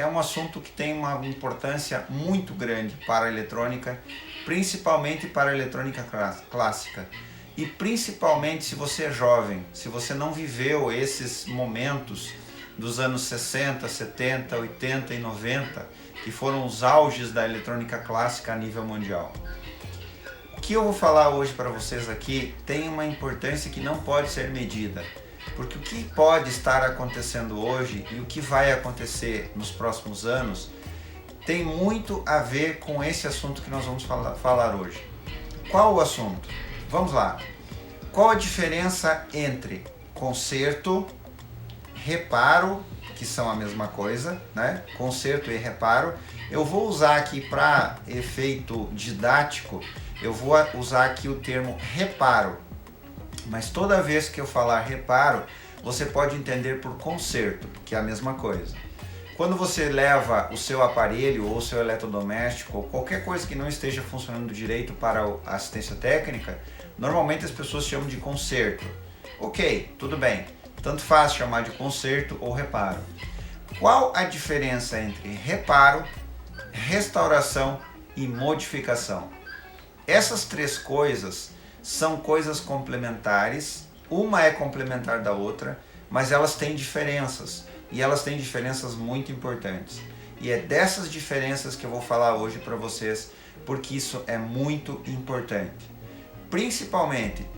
é um assunto que tem uma importância muito grande para a eletrônica, principalmente para a eletrônica clássica. E principalmente se você é jovem, se você não viveu esses momentos dos anos 60, 70, 80 e 90, que foram os auges da eletrônica clássica a nível mundial. O que eu vou falar hoje para vocês aqui tem uma importância que não pode ser medida, porque o que pode estar acontecendo hoje e o que vai acontecer nos próximos anos tem muito a ver com esse assunto que nós vamos falar hoje. Qual o assunto? Vamos lá. Qual a diferença entre conserto, reparo, que são a mesma coisa, né? Conserto e reparo. Eu vou usar aqui para efeito didático, eu vou usar aqui o termo reparo. Mas toda vez que eu falar reparo, você pode entender por conserto, que é a mesma coisa. Quando você leva o seu aparelho ou o seu eletrodoméstico ou qualquer coisa que não esteja funcionando direito para a assistência técnica, normalmente as pessoas chamam de conserto. Ok, tudo bem. Tanto faz chamar de conserto ou reparo. Qual a diferença entre reparo, restauração e modificação? Essas três coisas são coisas complementares, uma é complementar da outra, mas elas têm diferenças, e elas têm diferenças muito importantes. E é dessas diferenças que eu vou falar hoje para vocês, porque isso é muito importante. Principalmente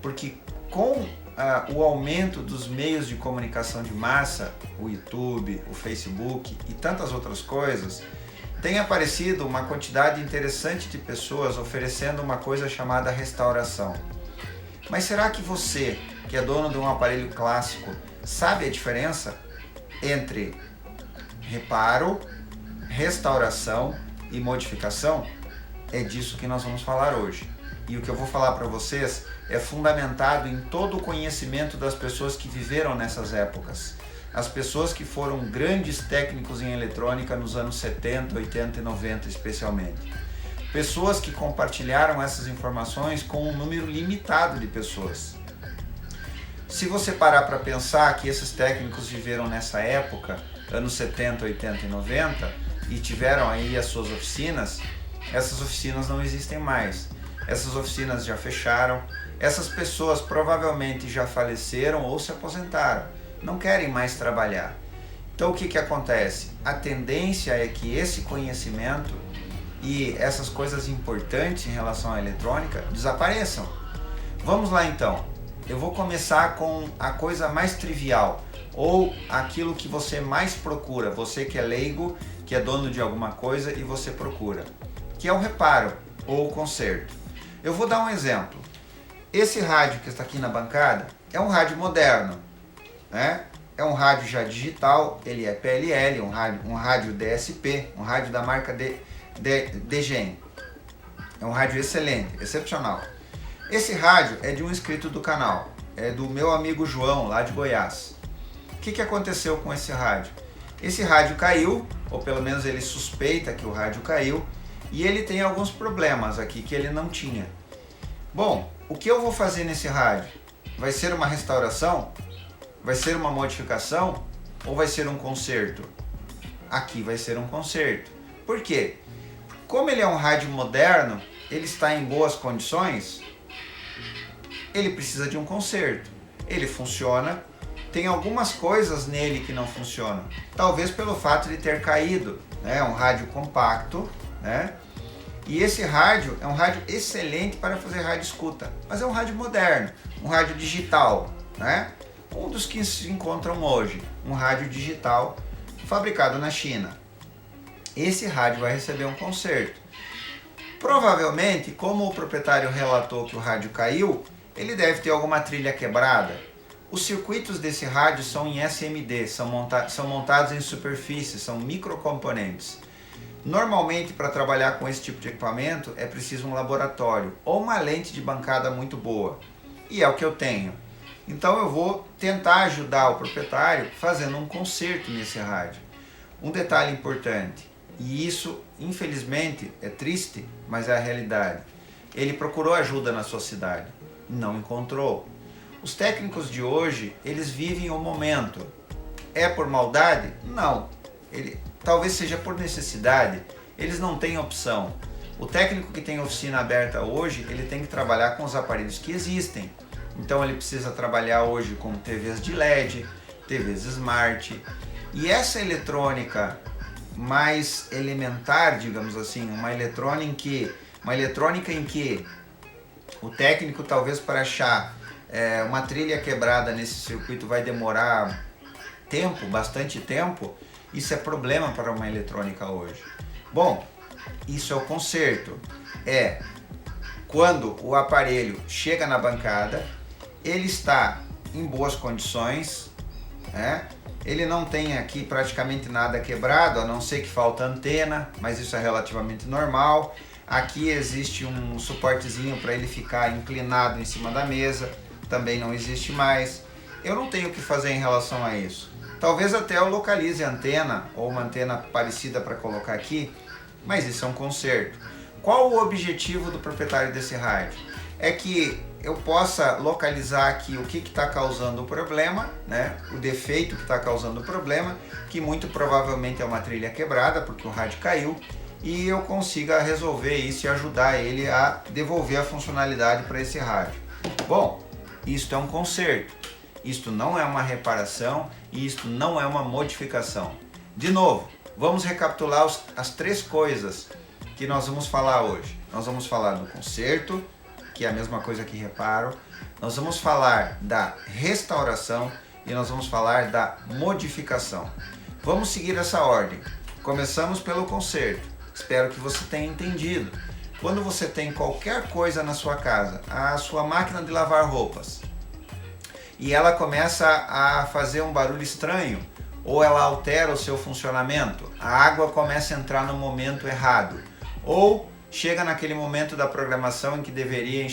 porque com o aumento dos meios de comunicação de massa, o YouTube, o Facebook e tantas outras coisas, tem aparecido uma quantidade interessante de pessoas oferecendo uma coisa chamada restauração. Mas será que você, que é dono de um aparelho clássico, sabe a diferença entre reparo, restauração e modificação? É disso que nós vamos falar hoje. E o que eu vou falar para vocês é fundamentado em todo o conhecimento das pessoas que viveram nessas épocas. As pessoas que foram grandes técnicos em eletrônica nos anos 70, 80 e 90 especialmente. Pessoas que compartilharam essas informações com um número limitado de pessoas. Se você parar para pensar que esses técnicos viveram nessa época, anos 70, 80 e 90, e tiveram aí as suas oficinas, essas oficinas não existem mais. Essas oficinas já fecharam, essas pessoas provavelmente já faleceram ou se aposentaram, não querem mais trabalhar. Então o que acontece? A tendência é que esse conhecimento e essas coisas importantes em relação à eletrônica desapareçam. Vamos lá então. Eu vou começar com a coisa mais trivial, ou aquilo que você mais procura, você que é leigo, que é dono de alguma coisa e você procura, que é o reparo ou o conserto. Eu vou dar um exemplo. Esse rádio que está aqui na bancada é um rádio moderno, né? É um rádio já digital, ele é PLL, um rádio DSP, um rádio da marca DGEN. É um rádio excelente, excepcional. Esse rádio é de um inscrito do canal, é do meu amigo João, lá de Goiás. O que aconteceu com esse rádio? Esse rádio caiu, ou pelo menos ele suspeita que o rádio caiu, e ele tem alguns problemas aqui que ele não tinha. Bom, o que eu vou fazer nesse rádio? Vai ser uma restauração? Vai ser uma modificação? Ou vai ser um conserto? Aqui vai ser um conserto. Por quê? Como ele é um rádio moderno, ele está em boas condições, ele precisa de um conserto. Ele funciona, tem algumas coisas nele que não funcionam. Talvez pelo fato de ter caído, né? É um rádio compacto, né? E esse rádio é um rádio excelente para fazer rádio escuta, mas é um rádio moderno, um rádio digital, né? Um dos que se encontram hoje, um rádio digital fabricado na China. Esse rádio vai receber um conserto. Provavelmente, como o proprietário relatou que o rádio caiu, ele deve ter alguma trilha quebrada. Os circuitos desse rádio são em SMD, são montados em superfície, são microcomponentes. Normalmente, para trabalhar com esse tipo de equipamento, é preciso um laboratório ou uma lente de bancada muito boa. E é o que eu tenho. Então eu vou tentar ajudar o proprietário fazendo um conserto nesse rádio. Um detalhe importante, e isso infelizmente é triste, mas é a realidade. Ele procurou ajuda na sua cidade, não encontrou. Os técnicos de hoje, eles vivem o momento. É por maldade? Não. talvez seja por necessidade, eles não têm opção. O técnico que tem oficina aberta hoje, ele tem que trabalhar com os aparelhos que existem. Então ele precisa trabalhar hoje com TVs de LED, TVs Smart. E essa eletrônica mais elementar, digamos assim, uma eletrônica em que o técnico talvez para achar uma trilha quebrada nesse circuito vai demorar tempo, bastante tempo, isso é problema para uma eletrônica hoje. Bom, isso é o conserto. É quando o aparelho chega na bancada, ele está em boas condições, né? Ele não tem aqui praticamente nada quebrado, a não ser que falta antena, mas isso é relativamente normal. Aqui existe um suportezinho para ele ficar inclinado em cima da mesa, também não existe mais. Eu não tenho o que fazer em relação a isso. Talvez até eu localize a antena ou uma antena parecida para colocar aqui, mas isso é um conserto. Qual o objetivo do proprietário desse rádio? É que eu possa localizar aqui o que está causando o problema, né? O defeito que está causando o problema, que muito provavelmente é uma trilha quebrada, porque o rádio caiu, e eu consiga resolver isso e ajudar ele a devolver a funcionalidade para esse rádio. Bom, isto é um conserto, isto não é uma reparação e isto não é uma modificação. De novo, vamos recapitular as três coisas que nós vamos falar hoje. Nós vamos falar do conserto, que é a mesma coisa que reparo. Nós vamos falar da restauração e nós vamos falar da modificação. Vamos seguir essa ordem. Começamos pelo conserto. Espero que você tenha entendido. Quando você tem qualquer coisa na sua casa, a sua máquina de lavar roupas, e ela começa a fazer um barulho estranho, ou ela altera o seu funcionamento, a água começa a entrar no momento errado, ou chega naquele momento da programação em que deveria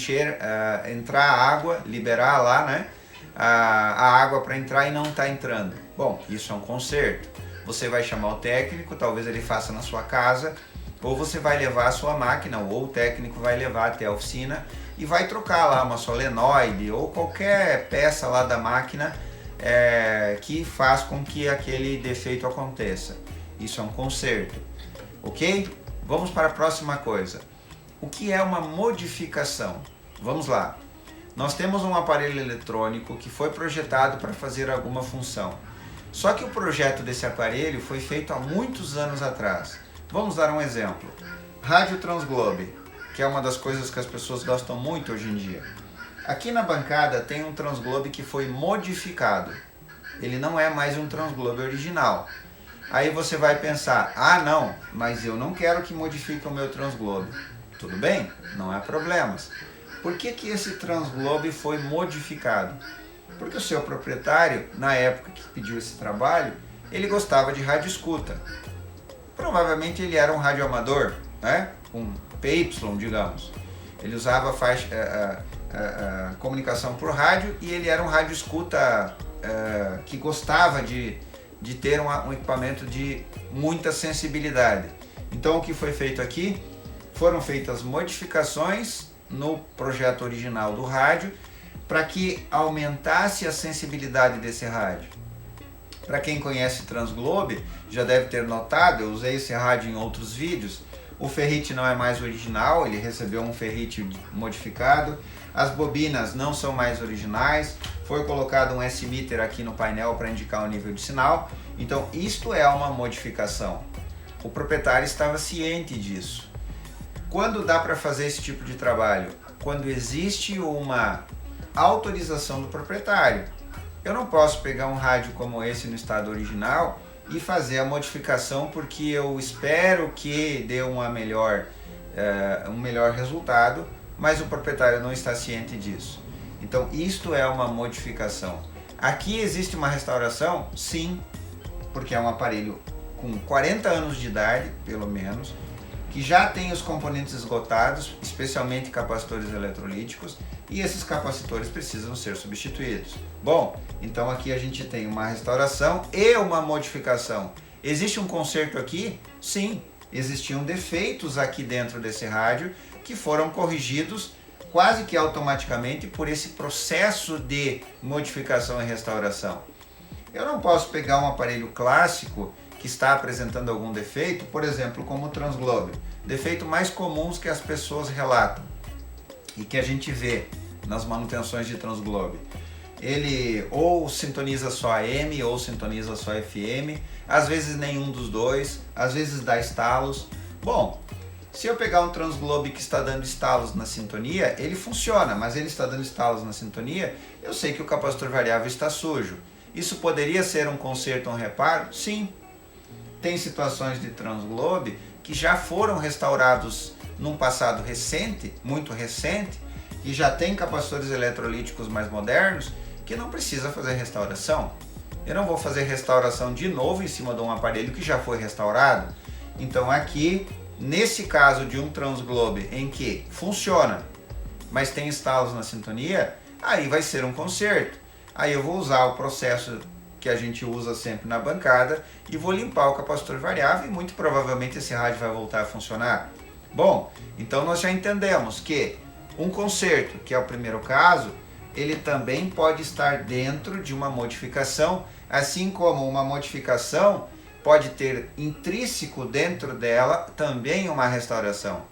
entrar a água, liberar lá, né, a água para entrar e não está entrando. Bom, isso é um conserto. Você vai chamar o técnico, talvez ele faça na sua casa, ou você vai levar a sua máquina, ou o técnico vai levar até a oficina e vai trocar lá uma solenoide ou qualquer peça lá da máquina que faz com que aquele defeito aconteça. Isso é um conserto, ok? Vamos para a próxima coisa. O que é uma modificação? Vamos lá. Nós temos um aparelho eletrônico que foi projetado para fazer alguma função. Só que o projeto desse aparelho foi feito há muitos anos atrás. Vamos dar um exemplo. Rádio Transglobe, que é uma das coisas que as pessoas gostam muito hoje em dia. Aqui na bancada tem um Transglobe que foi modificado. Ele não é mais um Transglobe original. Aí você vai pensar, ah não, mas eu não quero que modifique o meu Transglobe. Tudo bem, não há problemas. Por que esse Transglobe foi modificado? Porque o seu proprietário, na época que pediu esse trabalho, ele gostava de rádio escuta. Provavelmente ele era um rádio amador, né? Um PY, digamos. Ele usava comunicação por rádio e ele era um rádio escuta que gostava de ter um equipamento de muita sensibilidade. Então o que foi feito aqui? Foram feitas modificações no projeto original do rádio para que aumentasse a sensibilidade desse rádio. Para quem conhece Transglobe, já deve ter notado, eu usei esse rádio em outros vídeos, o ferrite não é mais original, ele recebeu um ferrite modificado, as bobinas não são mais originais, foi colocado um S-meter aqui no painel para indicar o nível de sinal, então isto é uma modificação. O proprietário estava ciente disso. Quando dá para fazer esse tipo de trabalho? Quando existe uma autorização do proprietário. Eu não posso pegar um rádio como esse no estado original e fazer a modificação porque eu espero que dê um melhor resultado, mas o proprietário não está ciente disso. Então isto é uma modificação. Aqui existe uma restauração? Sim, porque é um aparelho com 40 anos de idade, pelo menos, que já tem os componentes esgotados, especialmente capacitores eletrolíticos, e esses capacitores precisam ser substituídos. Bom, então aqui a gente tem uma restauração e uma modificação. Existe um conserto aqui? Sim, existiam defeitos aqui dentro desse rádio que foram corrigidos quase que automaticamente por esse processo de modificação e restauração. Eu não posso pegar um aparelho clássico que está apresentando algum defeito, por exemplo, como o transglobe. Defeito mais comuns que as pessoas relatam e que a gente vê nas manutenções de transglobe. Ele ou sintoniza só AM ou sintoniza só FM, às vezes nenhum dos dois, às vezes dá estalos. Bom, se eu pegar um transglobe que está dando estalos na sintonia, ele funciona, mas ele está dando estalos na sintonia, eu sei que o capacitor variável está sujo. Isso poderia ser um conserto ou um reparo? Sim. Tem situações de transglobe que já foram restaurados num passado recente, muito recente, e já tem capacitores eletrolíticos mais modernos, que não precisa fazer restauração. Eu não vou fazer restauração de novo em cima de um aparelho que já foi restaurado. Então aqui, nesse caso de um transglobe em que funciona, mas tem estalos na sintonia, aí vai ser um conserto. Aí eu vou usar o processo que a gente usa sempre na bancada e vou limpar o capacitor variável e muito provavelmente esse rádio vai voltar a funcionar. Bom, então nós já entendemos que um conserto, que é o primeiro caso, ele também pode estar dentro de uma modificação, assim como uma modificação pode ter intrínseco dentro dela também uma restauração.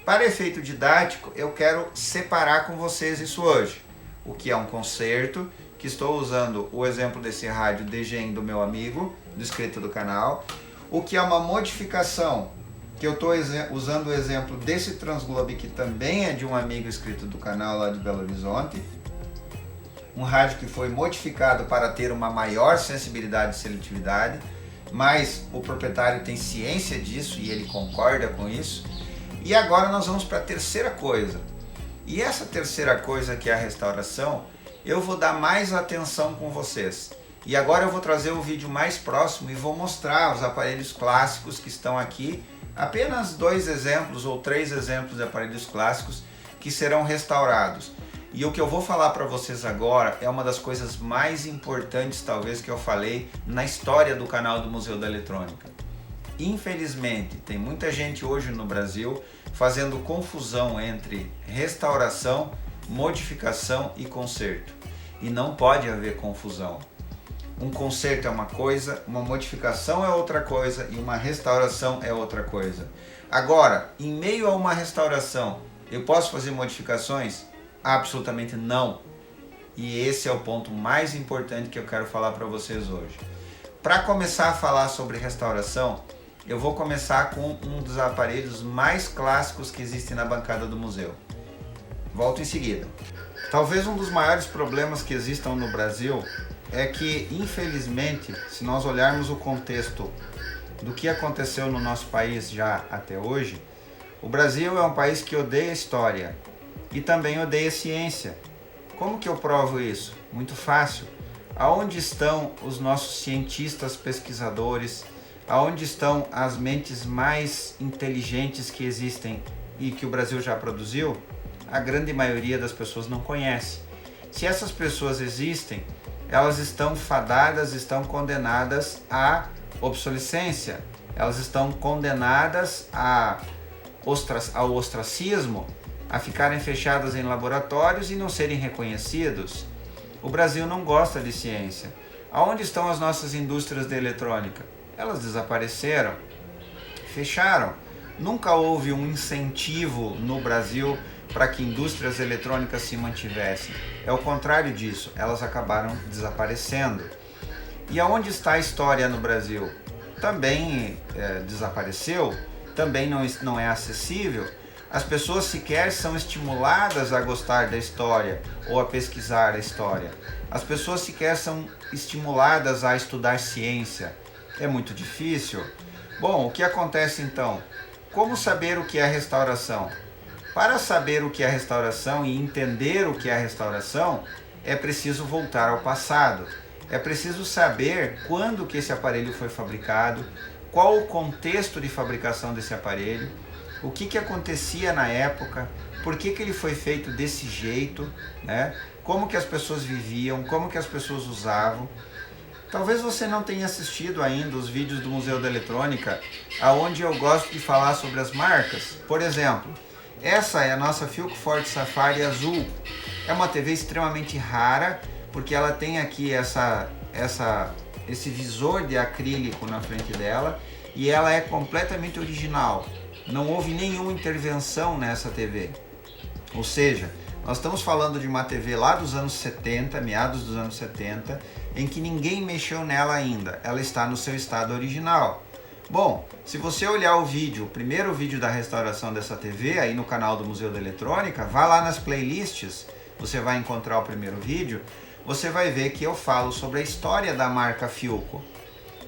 Para efeito didático, eu quero separar com vocês isso hoje. O que é um conserto, que estou usando o exemplo desse rádio DGEM do meu amigo, do inscrito do canal. O que é uma modificação, que eu estou usando o exemplo desse transglobe, que também é de um amigo inscrito do canal lá de Belo Horizonte. Um rádio que foi modificado para ter uma maior sensibilidade e seletividade, mas o proprietário tem ciência disso e ele concorda com isso. E agora nós vamos para a terceira coisa. E essa terceira coisa, que é a restauração, eu vou dar mais atenção com vocês. E agora eu vou trazer um vídeo mais próximo e vou mostrar os aparelhos clássicos que estão aqui. Apenas 2 exemplos ou 3 exemplos de aparelhos clássicos que serão restaurados. E o que eu vou falar para vocês agora é uma das coisas mais importantes, talvez, que eu falei na história do canal do Museu da Eletrônica. Infelizmente, tem muita gente hoje no Brasil fazendo confusão entre restauração, modificação e conserto. E não pode haver confusão. Um conserto é uma coisa, uma modificação é outra coisa e uma restauração é outra coisa. Agora, em meio a uma restauração, eu posso fazer modificações? Absolutamente não. E esse é o ponto mais importante que eu quero falar para vocês hoje. Para começar a falar sobre restauração, eu vou começar com um dos aparelhos mais clássicos que existem na bancada do museu. Volto em seguida. Talvez um dos maiores problemas que existam no Brasil é que, infelizmente, se nós olharmos o contexto do que aconteceu no nosso país já até hoje, o Brasil é um país que odeia história e também odeia ciência. Como que eu provo isso? Muito fácil. Aonde estão os nossos cientistas pesquisadores? Aonde estão as mentes mais inteligentes que existem e que o Brasil já produziu? A grande maioria das pessoas não conhece. Se essas pessoas existem, elas estão fadadas, estão condenadas à obsolescência, elas estão condenadas ao ostracismo, a ficarem fechadas em laboratórios e não serem reconhecidos. O Brasil não gosta de ciência. Aonde estão as nossas indústrias de eletrônica? Elas desapareceram, fecharam. Nunca houve um incentivo no Brasil para que indústrias eletrônicas se mantivessem. É o contrário disso, elas acabaram desaparecendo. E aonde está a história no Brasil? Também desapareceu, também não é acessível. As pessoas sequer são estimuladas a gostar da história ou a pesquisar a história. As pessoas sequer são estimuladas a estudar ciência. É muito difícil. Bom, o que acontece então? Como saber o que é restauração? Para saber o que é restauração e entender o que é restauração, é preciso voltar ao passado. É preciso saber quando que esse aparelho foi fabricado, qual o contexto de fabricação desse aparelho, o que acontecia na época, por que ele foi feito desse jeito, né? Como que as pessoas viviam, como que as pessoas usavam. Talvez você não tenha assistido ainda os vídeos do Museu da Eletrônica, onde eu gosto de falar sobre as marcas. Por exemplo, essa é a nossa Philco Forte Safari azul. É uma TV extremamente rara, porque ela tem aqui essa esse visor de acrílico na frente dela e ela é completamente original. Não houve nenhuma intervenção nessa TV. Ou seja, nós estamos falando de uma TV lá dos anos 70, meados dos anos 70, em que ninguém mexeu nela ainda. Ela está no seu estado original. Bom, se você olhar o vídeo, o primeiro vídeo da restauração dessa TV, aí no canal do Museu da Eletrônica, vá lá nas playlists, você vai encontrar o primeiro vídeo, você vai ver que eu falo sobre a história da marca Philco.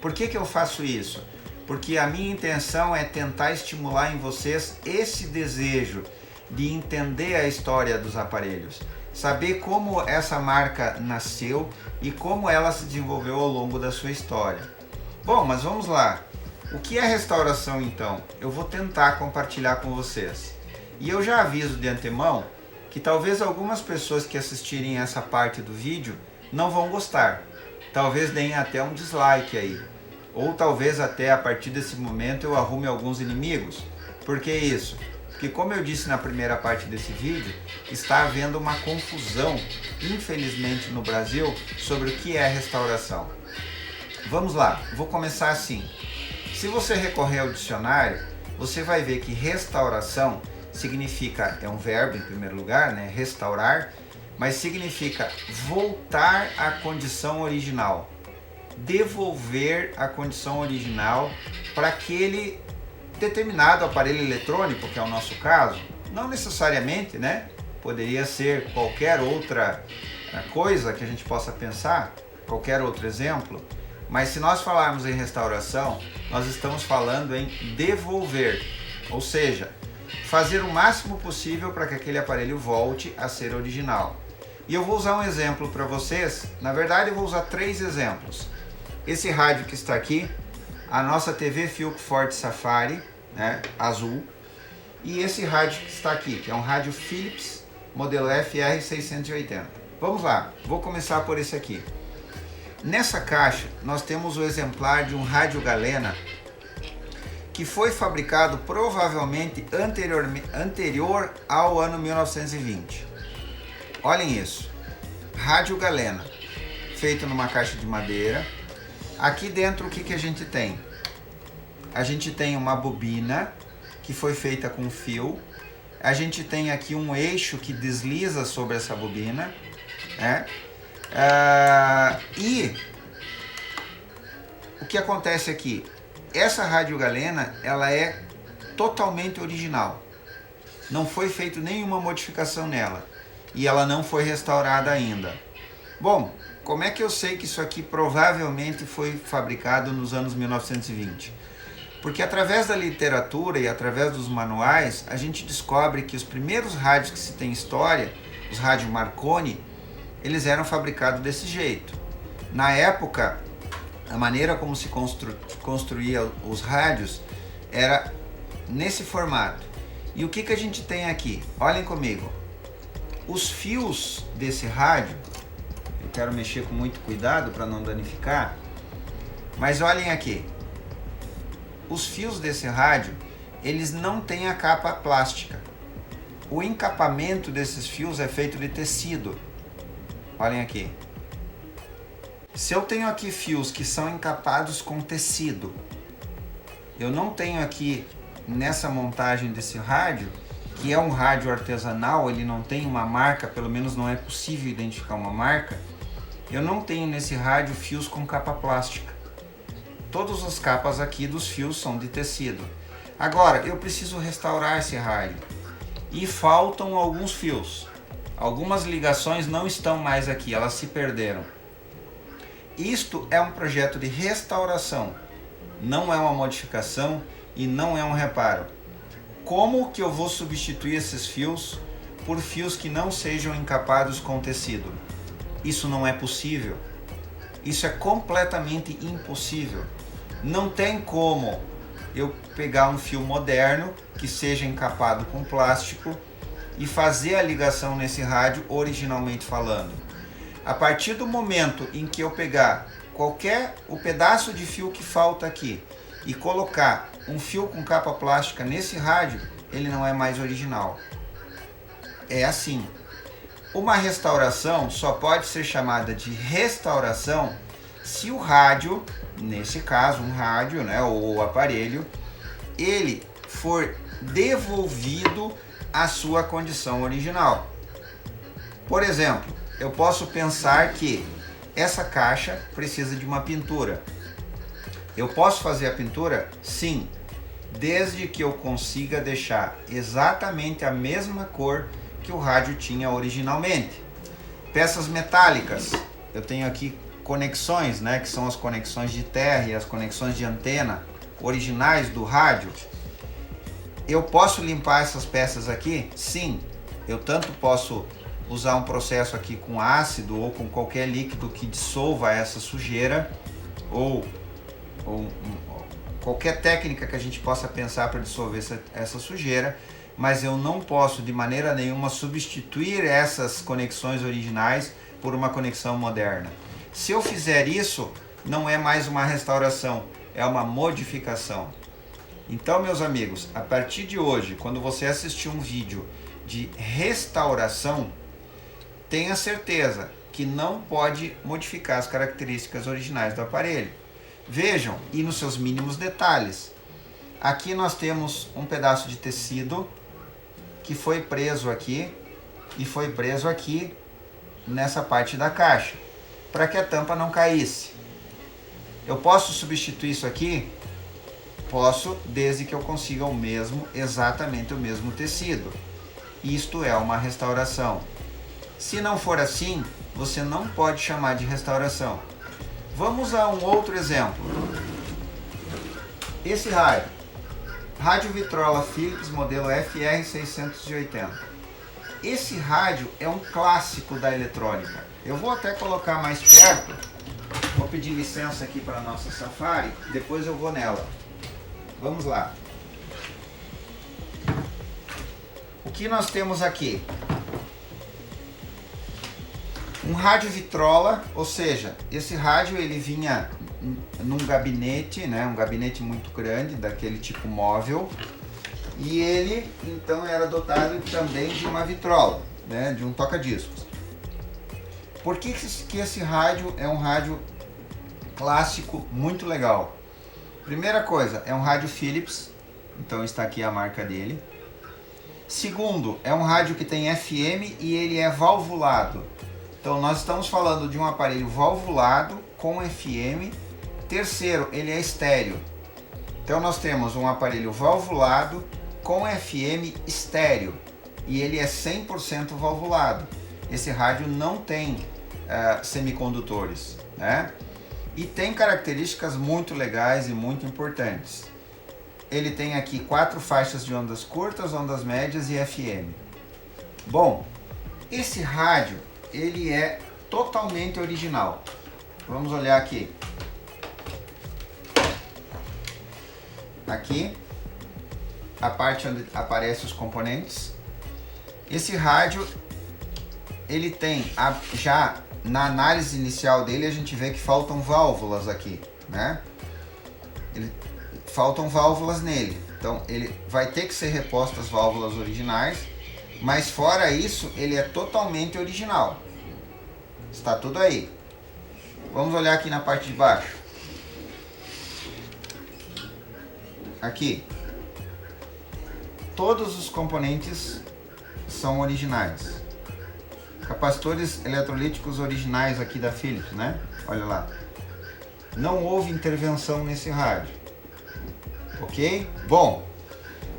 Por que eu faço isso? Porque a minha intenção é tentar estimular em vocês esse desejo de entender a história dos aparelhos, saber como essa marca nasceu e como ela se desenvolveu ao longo da sua história. Bom, mas vamos lá. O que é restauração então? Eu vou tentar compartilhar com vocês. E eu já aviso de antemão que talvez algumas pessoas que assistirem essa parte do vídeo não vão gostar. Talvez deem até um dislike aí. Ou talvez até a partir desse momento eu arrume alguns inimigos. Por que isso? Porque como eu disse na primeira parte desse vídeo, está havendo uma confusão, infelizmente no Brasil, sobre o que é restauração. Vamos lá, vou começar assim. Se você recorrer ao dicionário, você vai ver que restauração significa, é um verbo em primeiro lugar, né, restaurar, mas significa voltar à condição original. Devolver a condição original para aquele determinado aparelho eletrônico, que é o nosso caso, não necessariamente, né? Poderia ser qualquer outra coisa que a gente possa pensar, qualquer outro exemplo, mas se nós falarmos em restauração, nós estamos falando em devolver, ou seja, fazer o máximo possível para que aquele aparelho volte a ser original. E eu vou usar um exemplo para vocês, na verdade eu vou usar 3 exemplos. Esse rádio que está aqui, a nossa TV Philco Forte Safari, né, azul, e esse rádio que está aqui, que é um rádio Philips modelo FR680. Vamos lá, vou começar por esse aqui. Nessa caixa nós temos o exemplar de um rádio Galena que foi fabricado provavelmente anterior ao ano 1920. Olhem isso, rádio Galena, feito numa caixa de madeira. Aqui dentro o que a gente tem? A gente tem uma bobina que foi feita com fio. A gente tem aqui um eixo que desliza sobre essa bobina, né? E o que acontece aqui? Essa rádio Galena, ela é totalmente original. Não foi feita nenhuma modificação nela. E ela não foi restaurada ainda. Bom, como é que eu sei que isso aqui provavelmente foi fabricado nos anos 1920? Porque através da literatura e através dos manuais, a gente descobre que os primeiros rádios que se tem história, os rádios Marconi, eles eram fabricados desse jeito. Na época, a maneira como se construía os rádios era nesse formato. E o que a gente tem aqui? Olhem comigo. Os fios desse rádio, eu quero mexer com muito cuidado para não danificar, mas olhem aqui. Os fios desse rádio, eles não têm a capa plástica. O encapamento desses fios é feito de tecido. Olhem aqui. Se eu tenho aqui fios que são encapados com tecido, eu não tenho aqui nessa montagem desse rádio, que é um rádio artesanal, ele não tem uma marca, pelo menos não é possível identificar uma marca, eu não tenho nesse rádio fios com capa plástica. Todas as capas aqui dos fios são de tecido. Agora, eu preciso restaurar esse rádio e faltam alguns fios. Algumas ligações não estão mais aqui, elas se perderam. Isto é um projeto de restauração, não é uma modificação e não é um reparo. Como que eu vou substituir esses fios por fios que não sejam encapados com tecido? Isso não é possível. Isso é completamente impossível. Não tem como eu pegar um fio moderno que seja encapado com plástico e fazer a ligação nesse rádio originalmente falando. A partir do momento em que eu pegar o pedaço de fio que falta aqui e colocar um fio com capa plástica nesse rádio, ele não é mais original. É assim. Uma restauração só pode ser chamada de restauração Se o rádio, nesse caso um rádio, né, ou o aparelho, ele for devolvido à sua condição original. Por exemplo, eu posso pensar que essa caixa precisa de uma pintura. Eu posso fazer a pintura? Sim, desde que eu consiga deixar exatamente a mesma cor que o rádio tinha originalmente. Peças metálicas, eu tenho aqui conexões, né, que são as conexões de terra e as conexões de antena originais do rádio. Eu posso limpar essas peças aqui? Sim, eu tanto posso usar um processo aqui com ácido ou com qualquer líquido que dissolva essa sujeira, ou qualquer técnica que a gente possa pensar para dissolver essa sujeira, mas eu não posso de maneira nenhuma substituir essas conexões originais por uma conexão moderna. Se eu fizer isso, não é mais uma restauração, é uma modificação. Então, meus amigos, a partir de hoje, quando você assistir um vídeo de restauração, tenha certeza que não pode modificar as características originais do aparelho. Vejam, e nos seus mínimos detalhes. Aqui nós temos um pedaço de tecido que foi preso aqui e foi preso aqui nessa parte da caixa, para que a tampa não caísse. Eu posso substituir isso aqui? Posso, desde que eu consiga exatamente o mesmo tecido. Isto é uma restauração. Se não for assim, você não pode chamar de restauração. Vamos a um outro exemplo. Esse rádio Victrola Philips modelo FR680. Esse rádio é um clássico da eletrônica. Eu vou até colocar mais perto. Vou pedir licença aqui para a nossa Safari, depois eu vou nela. Vamos lá. O que nós temos aqui? Um rádio Victrola, ou seja, esse rádio ele vinha num gabinete, né, um gabinete muito grande, daquele tipo móvel, e ele então era dotado também de uma vitrola, né, de um toca-discos. Por que esse rádio é um rádio clássico muito legal? Primeira coisa, é um rádio Philips, então está aqui a marca dele. Segundo, é um rádio que tem FM e ele é valvulado. Então nós estamos falando de um aparelho valvulado com FM. Terceiro, ele é estéreo. Então nós temos um aparelho valvulado com FM estéreo e ele é 100% valvulado. Esse rádio não tem semicondutores, né? E tem características muito legais e muito importantes. Ele tem aqui 4 faixas de ondas curtas, ondas médias e FM. Bom, esse rádio ele é totalmente original. Vamos olhar aqui. Aqui, a parte onde aparecem os componentes. Esse rádio, ele tem, já na análise inicial dele, a gente vê que faltam válvulas aqui, né? Faltam válvulas nele. Então, ele vai ter que ser reposto as válvulas originais, mas fora isso, ele é totalmente original. Está tudo aí. Vamos olhar aqui na parte de baixo. Aqui. Todos os componentes são originais. Capacitores eletrolíticos originais aqui da Philips, né? Olha lá. Não houve intervenção nesse rádio. Ok? Bom,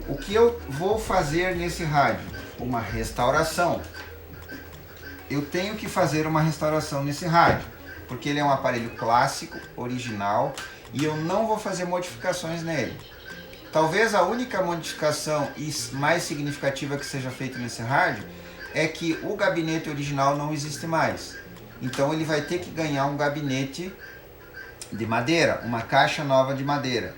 o que eu vou fazer nesse rádio? Uma restauração. Eu tenho que fazer uma restauração nesse rádio, porque ele é um aparelho clássico, original, e eu não vou fazer modificações nele. Talvez a única modificação mais significativa que seja feita nesse rádio é que o gabinete original não existe mais. Então ele vai ter que ganhar um gabinete de madeira, uma caixa nova de madeira.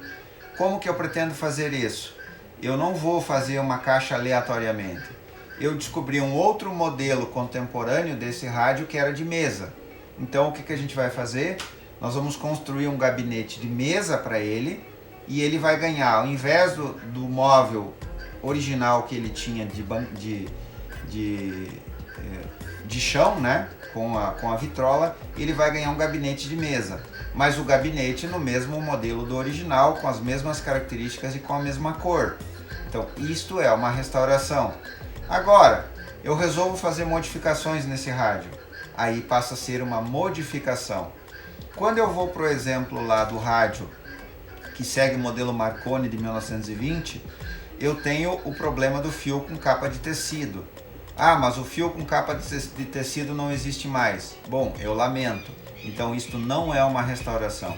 Como que eu pretendo fazer isso? Eu não vou fazer uma caixa aleatoriamente. Eu descobri um outro modelo contemporâneo desse rádio que era de mesa. Então o que a gente vai fazer? Nós vamos construir um gabinete de mesa para ele, e ele vai ganhar, ao invés do móvel original que ele tinha de de chão, né? Com a vitrola, ele vai ganhar um gabinete de mesa, mas o gabinete no mesmo modelo do original, com as mesmas características e com a mesma cor. Então isto é uma restauração. Agora, eu resolvo fazer modificações nesse rádio, aí passa a ser uma modificação. Quando eu vou, por exemplo, lá do rádio que segue o modelo Marconi de 1920, eu tenho o problema do fio com capa de tecido. Ah, mas o fio com capa de tecido não existe mais. Bom, eu lamento. Então isto não é uma restauração.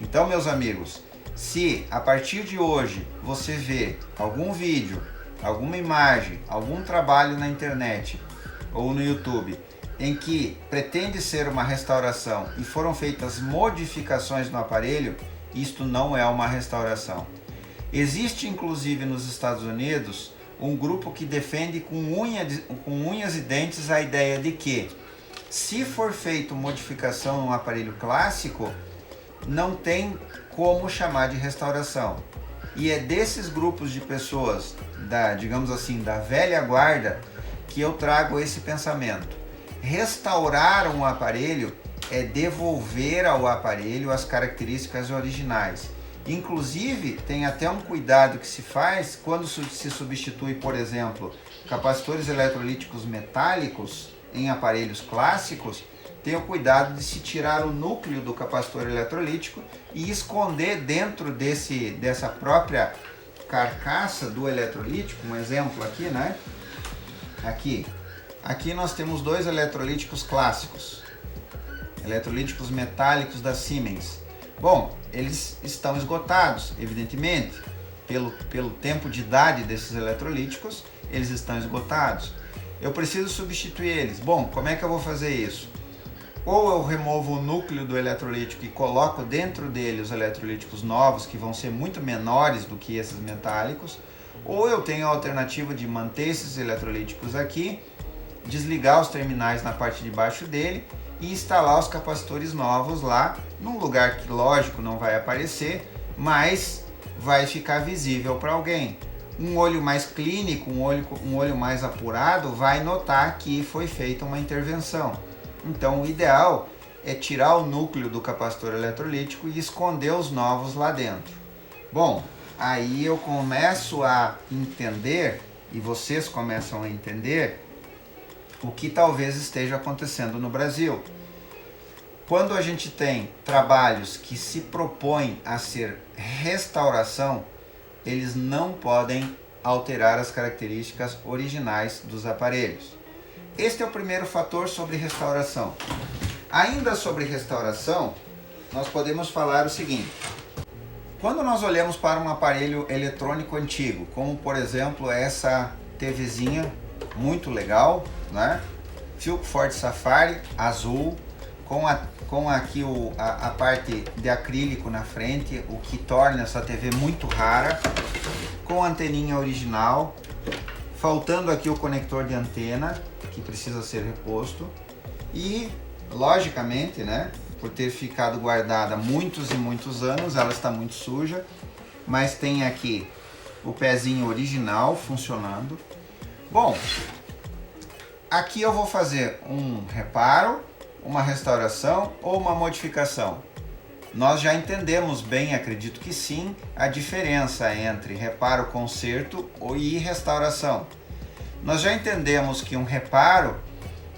Então, meus amigos, se a partir de hoje você vê algum vídeo, alguma imagem, algum trabalho na internet ou no YouTube em que pretende ser uma restauração e foram feitas modificações no aparelho, isto não é uma restauração. Existe inclusive nos Estados Unidos um grupo que defende com unhas e dentes a ideia de que, se for feita modificação num aparelho clássico, não tem como chamar de restauração. E é desses grupos de pessoas, digamos assim, da velha guarda, que eu trago esse pensamento. Restaurar um aparelho é devolver ao aparelho as características originais. Inclusive, tem até um cuidado que se faz quando se substitui, por exemplo, capacitores eletrolíticos metálicos em aparelhos clássicos, tem o cuidado de se tirar o núcleo do capacitor eletrolítico e esconder dentro dessa própria carcaça do eletrolítico. Um exemplo aqui, né? Aqui nós temos dois eletrolíticos clássicos, eletrolíticos metálicos da Siemens. Bom, eles estão esgotados, evidentemente, pelo tempo de idade desses eletrolíticos, eles estão esgotados. Eu preciso substituir eles. Bom, como é que eu vou fazer isso? Ou eu removo o núcleo do eletrolítico e coloco dentro dele os eletrolíticos novos, que vão ser muito menores do que esses metálicos, ou eu tenho a alternativa de manter esses eletrolíticos aqui, desligar os terminais na parte de baixo dele e instalar os capacitores novos lá, num lugar que, lógico, não vai aparecer, mas vai ficar visível para alguém. Um olho mais clínico, um olho mais apurado, vai notar que foi feita uma intervenção. Então, o ideal é tirar o núcleo do capacitor eletrolítico e esconder os novos lá dentro. Bom, aí eu começo a entender, e vocês começam a entender, o que talvez esteja acontecendo no Brasil. Quando a gente tem trabalhos que se propõem a ser restauração, eles não podem alterar as características originais dos aparelhos. Este é o primeiro fator sobre restauração. Ainda sobre restauração, nós podemos falar o seguinte: quando nós olhamos para um aparelho eletrônico antigo, como por exemplo essa TVzinha muito legal, né? Philco Ford Safari azul, com aqui a parte de acrílico na frente, o que torna essa TV muito rara, com a anteninha original, faltando aqui o conector de antena, que precisa ser reposto, e logicamente, né, por ter ficado guardada muitos e muitos anos, ela está muito suja, mas tem aqui o pezinho original funcionando. Bom, aqui eu vou fazer um reparo, uma restauração ou uma modificação. Nós já entendemos bem, acredito que sim, a diferença entre reparo, conserto e restauração. Nós já entendemos que um reparo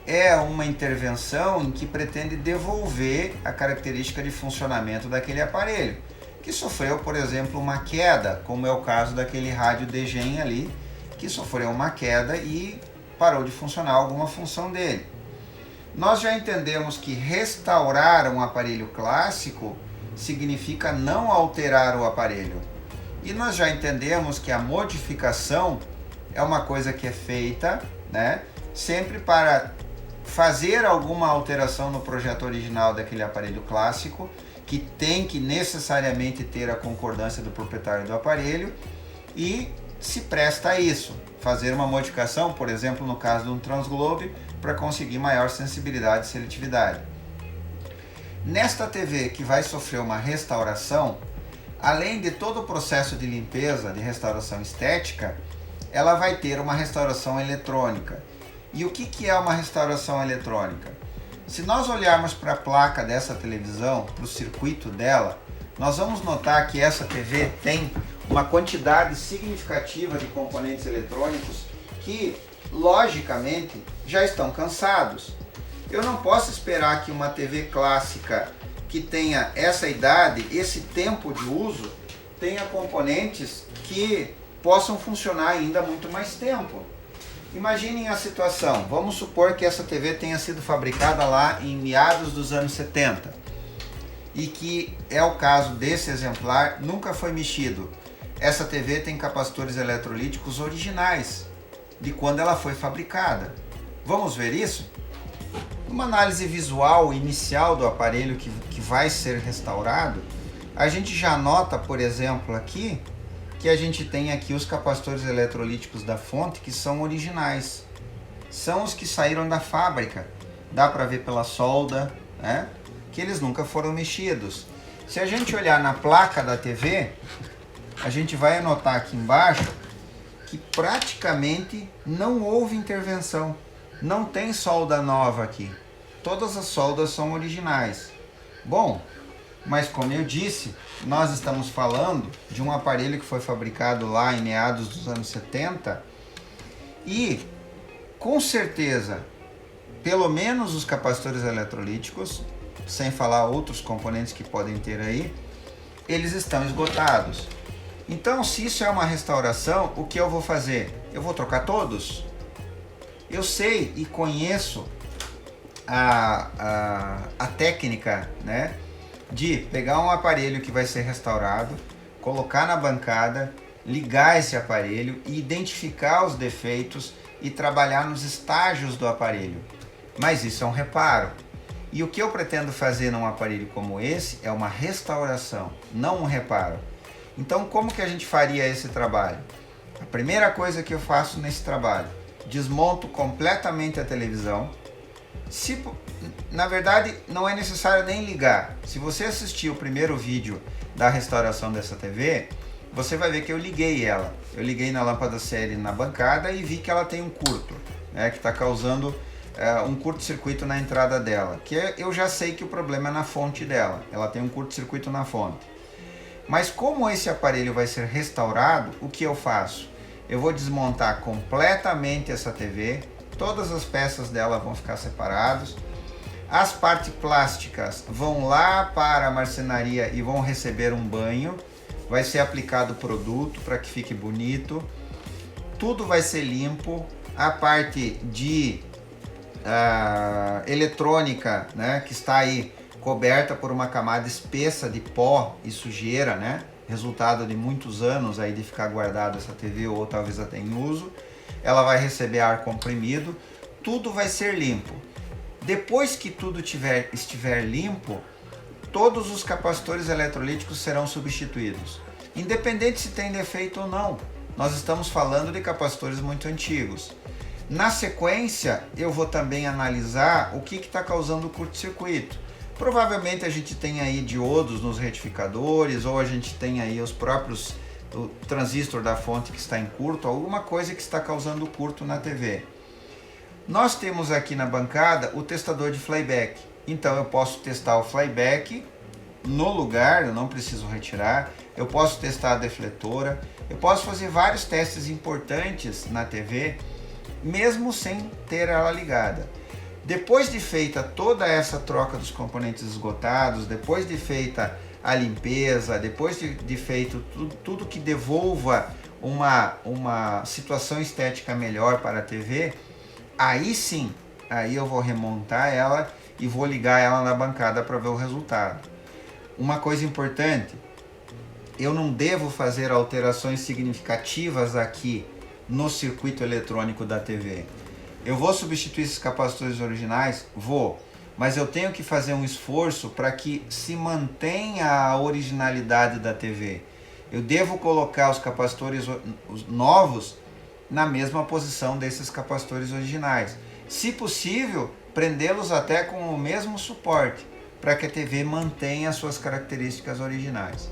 é uma intervenção em que pretende devolver a característica de funcionamento daquele aparelho, que sofreu, por exemplo, uma queda, como é o caso daquele rádio Degen ali, que sofreu uma queda e parou de funcionar alguma função dele. Nós já entendemos que restaurar um aparelho clássico significa não alterar o aparelho. E nós já entendemos que a modificação é uma coisa que é feita, né, sempre para fazer alguma alteração no projeto original daquele aparelho clássico, que tem que necessariamente ter a concordância do proprietário do aparelho, e se presta a isso, fazer uma modificação, por exemplo, no caso de um transglobe, para conseguir maior sensibilidade e seletividade. Nesta TV que vai sofrer uma restauração, além de todo o processo de limpeza, de restauração estética, ela vai ter uma restauração eletrônica. E o que é uma restauração eletrônica? Se nós olharmos para a placa dessa televisão, para o circuito dela, nós vamos notar que essa TV tem uma quantidade significativa de componentes eletrônicos que, logicamente, já estão cansados. Eu não posso esperar que uma TV clássica que tenha essa idade, esse tempo de uso, tenha componentes que possam funcionar ainda muito mais tempo. Imaginem a situação, vamos supor que essa TV tenha sido fabricada lá em meados dos anos 70 e que é o caso desse exemplar, nunca foi mexido. Essa TV tem capacitores eletrolíticos originais de quando ela foi fabricada. Vamos ver isso? Uma análise visual inicial do aparelho que vai ser restaurado, a gente já nota, por exemplo, aqui, que a gente tem aqui os capacitores eletrolíticos da fonte que são originais. São os que saíram da fábrica. Dá para ver pela solda, né? Que eles nunca foram mexidos. Se a gente olhar na placa da TV, a gente vai notar aqui embaixo que praticamente não houve intervenção. Não tem solda nova aqui. Todas as soldas são originais. Bom, mas como eu disse, nós estamos falando de um aparelho que foi fabricado lá em meados dos anos 70 e, com certeza, pelo menos os capacitores eletrolíticos, sem falar outros componentes que podem ter aí, eles estão esgotados. Então, se isso é uma restauração, o que eu vou fazer? Eu vou trocar todos? Eu sei e conheço a técnica, né, de pegar um aparelho que vai ser restaurado, colocar na bancada, ligar esse aparelho e identificar os defeitos e trabalhar nos estágios do aparelho. Mas isso é um reparo. E o que eu pretendo fazer num aparelho como esse é uma restauração, não um reparo. Então, como que a gente faria esse trabalho? A primeira coisa que eu faço nesse trabalho, desmonto completamente a televisão. Na verdade, não é necessário nem ligar. Se você assistir o primeiro vídeo da restauração dessa TV, você vai ver que eu liguei ela. Eu liguei na lâmpada série na bancada e vi que ela tem um curto, né, que está causando um curto-circuito na entrada dela. Eu já sei que o problema é na fonte dela. Ela tem um curto-circuito na fonte. Mas como esse aparelho vai ser restaurado, o que eu faço? Eu vou desmontar completamente essa TV. Todas as peças dela vão ficar separadas. As partes plásticas vão lá para a marcenaria e vão receber um banho. Vai ser aplicado produto para que fique bonito. Tudo vai ser limpo. A parte de eletrônica, né, que está aí coberta por uma camada espessa de pó e sujeira, né, resultado de muitos anos aí de ficar guardado essa TV ou talvez até em uso. Ela vai receber ar comprimido, tudo vai ser limpo. Depois que tudo estiver limpo, todos os capacitores eletrolíticos serão substituídos. Independente se tem defeito ou não, nós estamos falando de capacitores muito antigos. Na sequência, eu vou também analisar o que está causando o curto-circuito. Provavelmente a gente tem aí diodos nos retificadores, ou a gente tem aí os próprios o transistor da fonte que está em curto, alguma coisa que está causando curto na TV. Nós temos aqui na bancada o testador de flyback. Então eu posso testar o flyback no lugar, eu não preciso retirar. Eu posso testar a defletora. Eu posso fazer vários testes importantes na TV, mesmo sem ter ela ligada. Depois de feita toda essa troca dos componentes esgotados, depois de feita a limpeza, depois de feito tudo que devolva uma situação estética melhor para a TV, aí sim, aí eu vou remontar ela e vou ligar ela na bancada para ver o resultado. Uma coisa importante, eu não devo fazer alterações significativas aqui no circuito eletrônico da TV. Eu vou substituir esses capacitores originais? Vou. Mas eu tenho que fazer um esforço para que se mantenha a originalidade da TV. Eu devo colocar os capacitores novos na mesma posição desses capacitores originais. Se possível, prendê-los até com o mesmo suporte, para que a TV mantenha as suas características originais.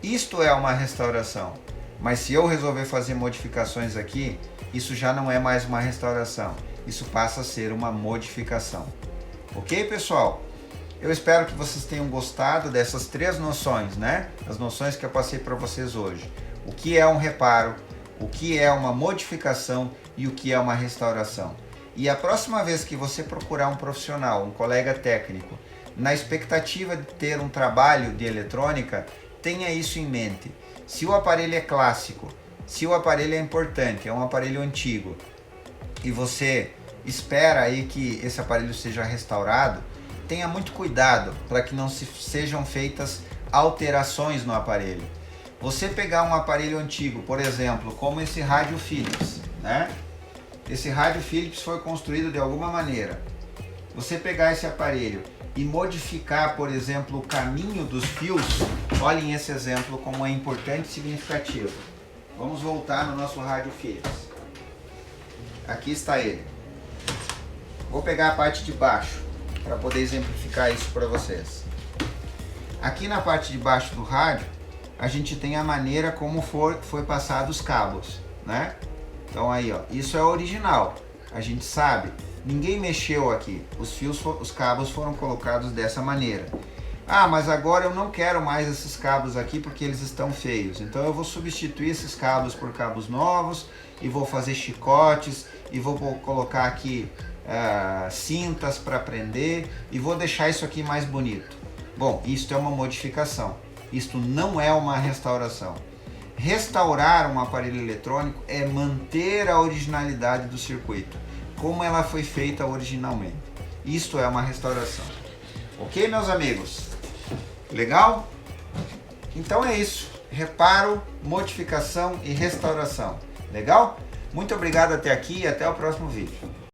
Isto é uma restauração. Mas se eu resolver fazer modificações aqui, isso já não é mais uma restauração. Isso passa a ser uma modificação. Ok, pessoal? Eu espero que vocês tenham gostado dessas 3 noções, né? As noções que eu passei para vocês hoje. O que é um reparo, o que é uma modificação e o que é uma restauração. E a próxima vez que você procurar um profissional, um colega técnico, na expectativa de ter um trabalho de eletrônica, tenha isso em mente. Se o aparelho é clássico, se o aparelho é importante, é um aparelho antigo, e você espera aí que esse aparelho seja restaurado, tenha muito cuidado para que não sejam feitas alterações no aparelho. Você pegar um aparelho antigo, por exemplo, como esse rádio Philips, né? Esse rádio Philips foi construído de alguma maneira. Você pegar esse aparelho e modificar, por exemplo, o caminho dos fios, olhem esse exemplo como é importante e significativo. Vamos voltar no nosso rádio Philips. Aqui está ele. Vou pegar a parte de baixo para poder exemplificar isso para vocês. Aqui na parte de baixo do rádio, a gente tem a maneira como foi passado os cabos, né? Então aí, ó, isso é original. A gente sabe. Ninguém mexeu aqui, os cabos foram colocados dessa maneira. Ah, mas agora eu não quero mais esses cabos aqui porque eles estão feios. Então eu vou substituir esses cabos por cabos novos e vou fazer chicotes e vou colocar aqui cintas para prender e vou deixar isso aqui mais bonito. Bom, isto é uma modificação. Isto não é uma restauração. Restaurar um aparelho eletrônico é manter a originalidade do circuito, como ela foi feita originalmente. Isto é uma restauração. Ok, meus amigos? Legal? Então é isso. Reparo, modificação e restauração. Legal? Muito obrigado até aqui e até o próximo vídeo.